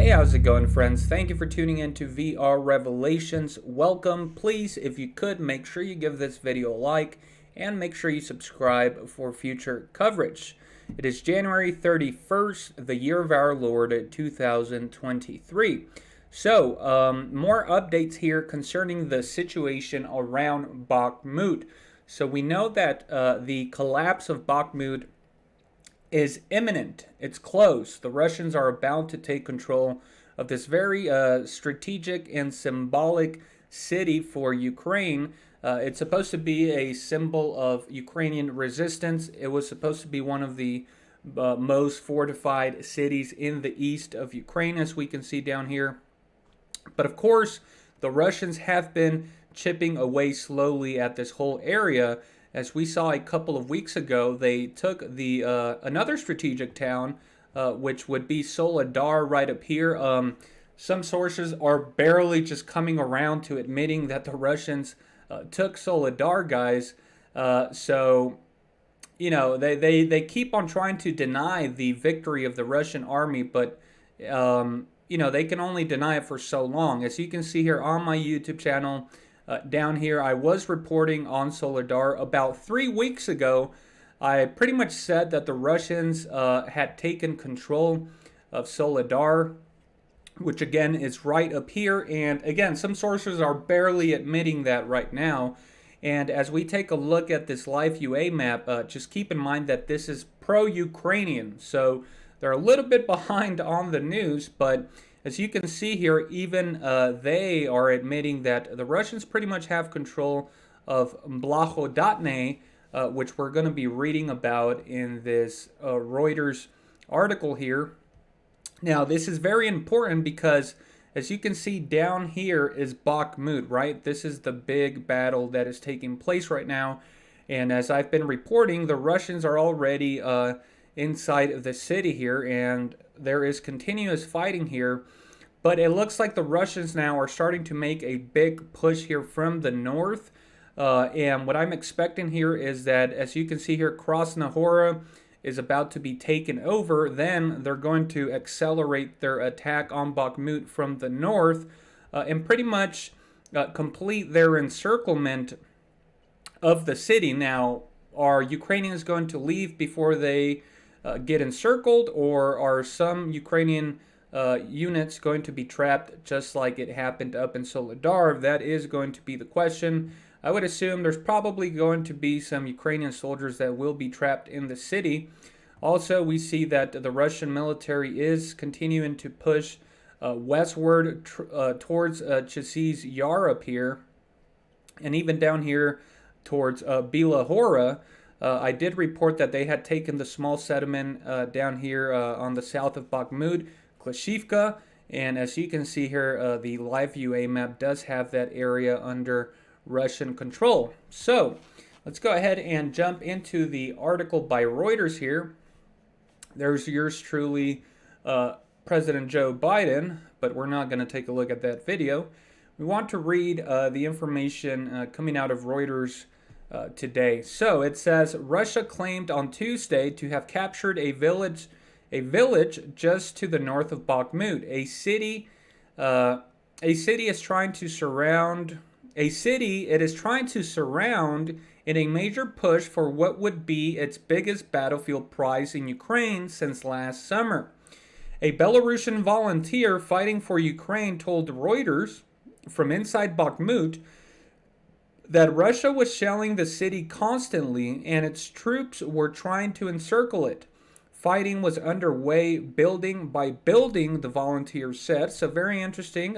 Hey, how's it going, friends? Thank you for tuning in to VR Revelations. Welcome. Please, if you could, make sure you give this video a like and make sure you subscribe for future coverage. It is January 31st, the year of our Lord, 2023. So, more updates here concerning the situation around Bakhmut. So we know that the collapse of Bakhmut is imminent. It's close. The Russians are about to take control of this very strategic and symbolic city for Ukraine. It's supposed to be a symbol of Ukrainian resistance. It was supposed to be one of the most fortified cities in the east of Ukraine, as we can see down here. But of course, the Russians have been chipping away slowly at this whole area. As we saw a couple of weeks ago, they took the another strategic town, which would be Soledar right up here. Some sources are barely just coming around to admitting that the Russians took Soledar, guys. So, you know, they keep on trying to deny the victory of the Russian army, but, you know, they can only deny it for so long. As you can see here on my YouTube channel, down here, I was reporting on Soledar about 3 weeks ago. I pretty much said that the Russians had taken control of Soledar, which again is right up here. And again, some sources are barely admitting that right now. And as we take a look at this live UA map, just keep in mind that this is pro-Ukrainian. So they're a little bit behind on the news, but as you can see here, even they are admitting that the Russians pretty much have control of Blahodatne, which we're going to be reading about in this Reuters article here. Now, this is very important because, as you can see down here is Bakhmut, right? This is the big battle that is taking place right now. And as I've been reporting, the Russians are already inside of the city here, and there is continuous fighting here. But it looks like the Russians now are starting to make a big push here from the north. And what I'm expecting here is that, as you can see here, Krasnohora is about to be taken over. Then they're going to accelerate their attack on Bakhmut from the north and pretty much complete their encirclement of the city. Now, are Ukrainians going to leave before they get encircled, or are some Ukrainian units going to be trapped just like it happened up in Soledar? That is going to be the question. I would assume there's probably going to be some Ukrainian soldiers that will be trapped in the city. Also, we see that the Russian military is continuing to push westward towards Chasiz Yar up here, and even down here towards Blahodatne. I did report that they had taken the small settlement down here on the south of Bakhmut, Klashivka, and as you can see here, the live UA map does have that area under Russian control. So let's go ahead and jump into the article by Reuters here. There's yours truly, President Joe Biden, but we're not going to take a look at that video. We want to read the information coming out of Reuters today. So it says, Russia claimed on Tuesday to have captured a village just to the north of Bakhmut. A city is trying to surround in a major push for what would be its biggest battlefield prize in Ukraine since last summer. A Belarusian volunteer fighting for Ukraine told Reuters from inside Bakhmut that Russia was shelling the city constantly and its troops were trying to encircle it. Fighting was underway building by building, the volunteer said. So very interesting.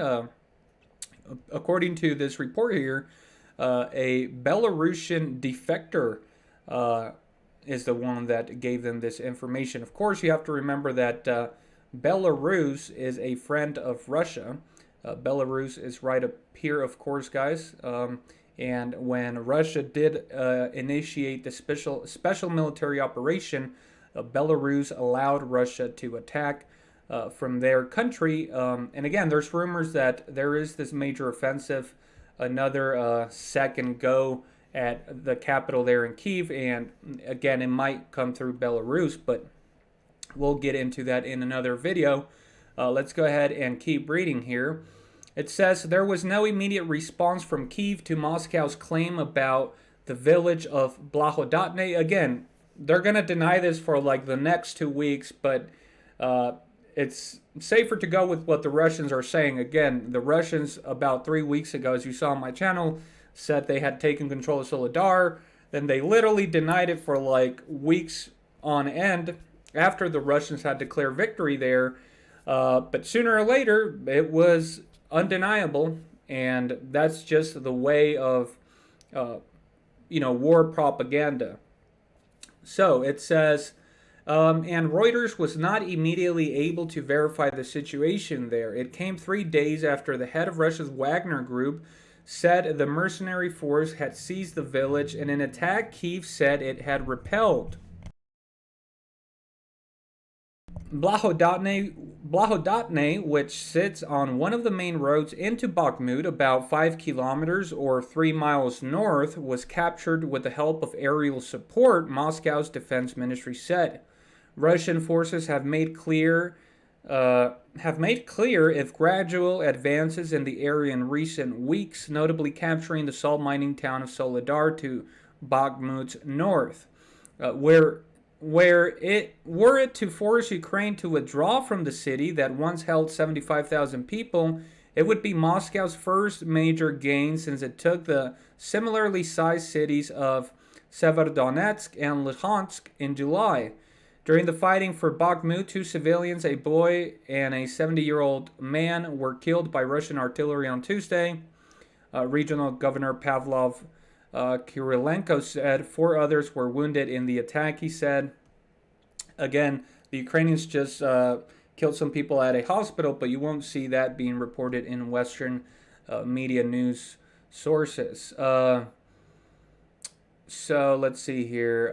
According to this report here, a Belarusian defector is the one that gave them this information. Of course, you have to remember that Belarus is a friend of Russia. Belarus is right up here, of course, guys. And when Russia did initiate the special military operation, Belarus allowed Russia to attack from their country. And again, there's rumors that there is this major offensive, another second go at the capital there in Kyiv. And again, it might come through Belarus, but we'll get into that in another video. Let's go ahead and keep reading here. It says there was no immediate response from Kyiv to Moscow's claim about the village of Blahodatne. Again, they're going to deny this for like the next 2 weeks, but it's safer to go with what the Russians are saying. Again, the Russians about 3 weeks ago, as you saw on my channel, said they had taken control of Soledar. Then they literally denied it for like weeks on end after the Russians had declared victory there. But sooner or later, it was undeniable, and that's just the way of, war propaganda. So it says, and Reuters was not immediately able to verify the situation there. It came 3 days after the head of Russia's Wagner group said the mercenary force had seized the village in an attack Kyiv said it had repelled. Blahodatne, which sits on one of the main roads into Bakhmut, about 5 kilometers or 3 miles north, was captured with the help of aerial support, Moscow's defense ministry said. Russian forces have made clear if gradual advances in the area in recent weeks, notably capturing the salt mining town of Soledar to Bakhmut's north, were it to force Ukraine to withdraw from the city that once held 75,000 people, it would be Moscow's first major gain since it took the similarly sized cities of Severodonetsk and Luhansk in July. During the fighting for Bakhmut, 2 civilians, a boy and a 70-year-old man, were killed by Russian artillery on Tuesday. Regional Governor Pavlov Kirilenko said 4 others were wounded in the attack, he said. Again, the Ukrainians just killed some people at a hospital, but you won't see that being reported in Western media news sources. So let's see here.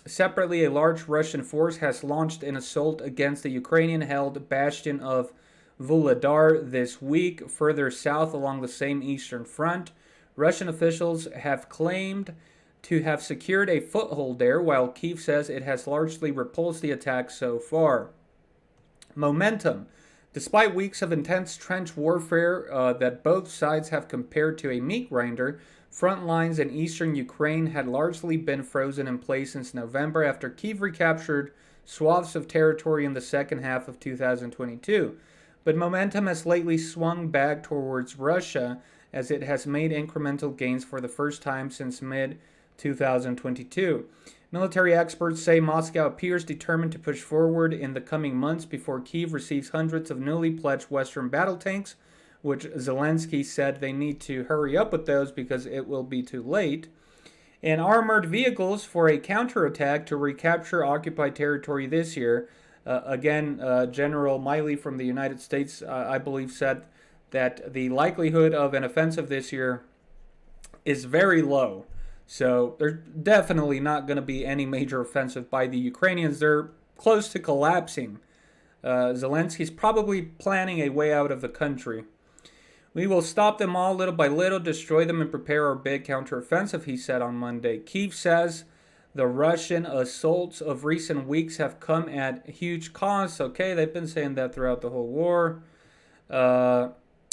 Separately, a large Russian force has launched an assault against the Ukrainian-held bastion of Vuhledar this week, further south along the same eastern front. Russian officials have claimed to have secured a foothold there, while Kyiv says it has largely repulsed the attack so far. Momentum. Despite weeks of intense trench warfare that both sides have compared to a meat grinder, front lines in eastern Ukraine had largely been frozen in place since November after Kyiv recaptured swaths of territory in the second half of 2022. But momentum has lately swung back towards Russia as it has made incremental gains for the first time since mid-2022. Military experts say Moscow appears determined to push forward in the coming months before Kyiv receives hundreds of newly pledged Western battle tanks, which Zelensky said they need to hurry up with those because it will be too late, and armored vehicles for a counterattack to recapture occupied territory this year. General Miley from the United States, I believe, said that the likelihood of an offensive this year is very low. So there's definitely not going to be any major offensive by the Ukrainians. They're close to collapsing. Zelensky's probably planning a way out of the country. We will stop them all little by little, destroy them, and prepare our big counteroffensive, he said on Monday. Kyiv says the Russian assaults of recent weeks have come at huge cost. Okay, they've been saying that throughout the whole war.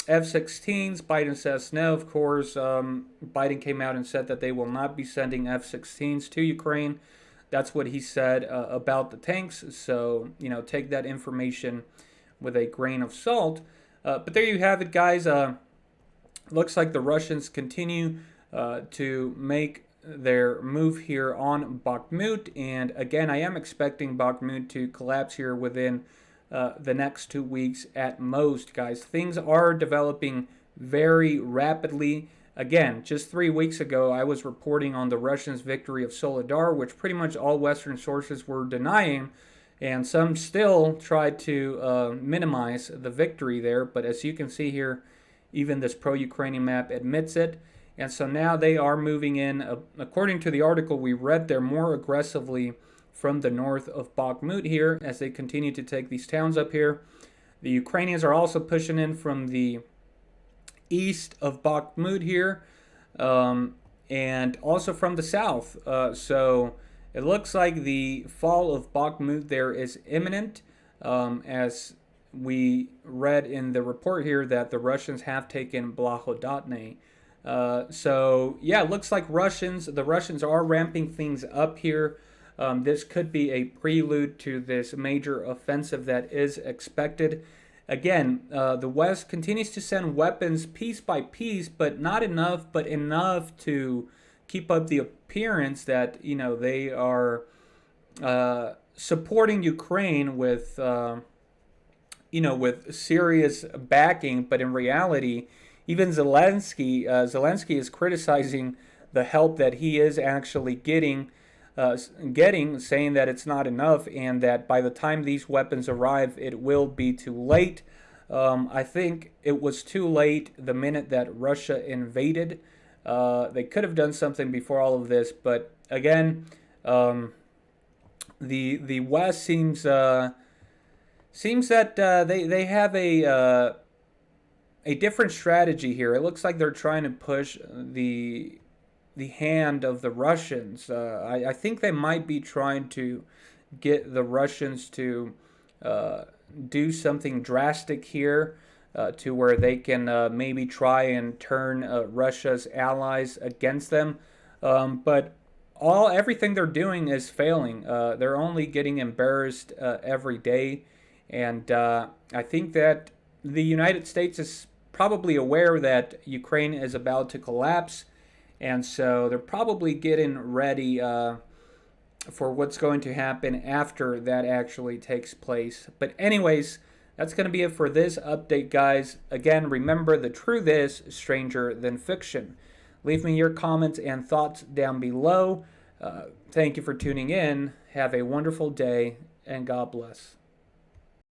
F-16s, Biden says no, of course. Biden came out and said that they will not be sending F-16s to Ukraine. That's what he said about the tanks. So, take that information with a grain of salt. But there you have it, guys. Looks like the Russians continue to make their move here on Bakhmut. And again, I am expecting Bakhmut to collapse here within the next 2 weeks at most, guys. Things are developing very rapidly. Again, just 3 weeks ago, I was reporting on the Russians' victory of Soledar, which pretty much all Western sources were denying, and some still tried to minimize the victory there. But as you can see here, even this pro-Ukrainian map admits it. And so now they are moving in, according to the article we read there, more aggressively from the north of Bakhmut here as they continue to take these towns up here. The Ukrainians are also pushing in from the east of Bakhmut here, and also from the south. So it looks like the fall of Bakhmut there is imminent, as we read in the report here that the Russians have taken Blahodatne. So yeah, it looks like the Russians are ramping things up here. This could be a prelude to this major offensive that is expected. Again, the West continues to send weapons piece by piece, but not enough, but enough to keep up the appearance that they are supporting Ukraine with with serious backing. But in reality, even Zelensky is criticizing the help that he is actually getting, saying that it's not enough and that by the time these weapons arrive, it will be too late. I think it was too late the minute that Russia invaded. They could have done something before all of this, but again, the West seems that they have a different strategy here. It looks like they're trying to push the hand of the Russians. I think they might be trying to get the Russians to do something drastic here, to where they can maybe try and turn Russia's allies against them. But everything they're doing is failing. They're only getting embarrassed every day, and I think that the United States is probably aware that Ukraine is about to collapse, and so they're probably getting ready for what's going to happen after that actually takes place. But anyways, that's going to be it for this update, guys. Again, remember, the truth is stranger than fiction. Leave me your comments and thoughts down below. Thank you for tuning in. Have a wonderful day, and God bless.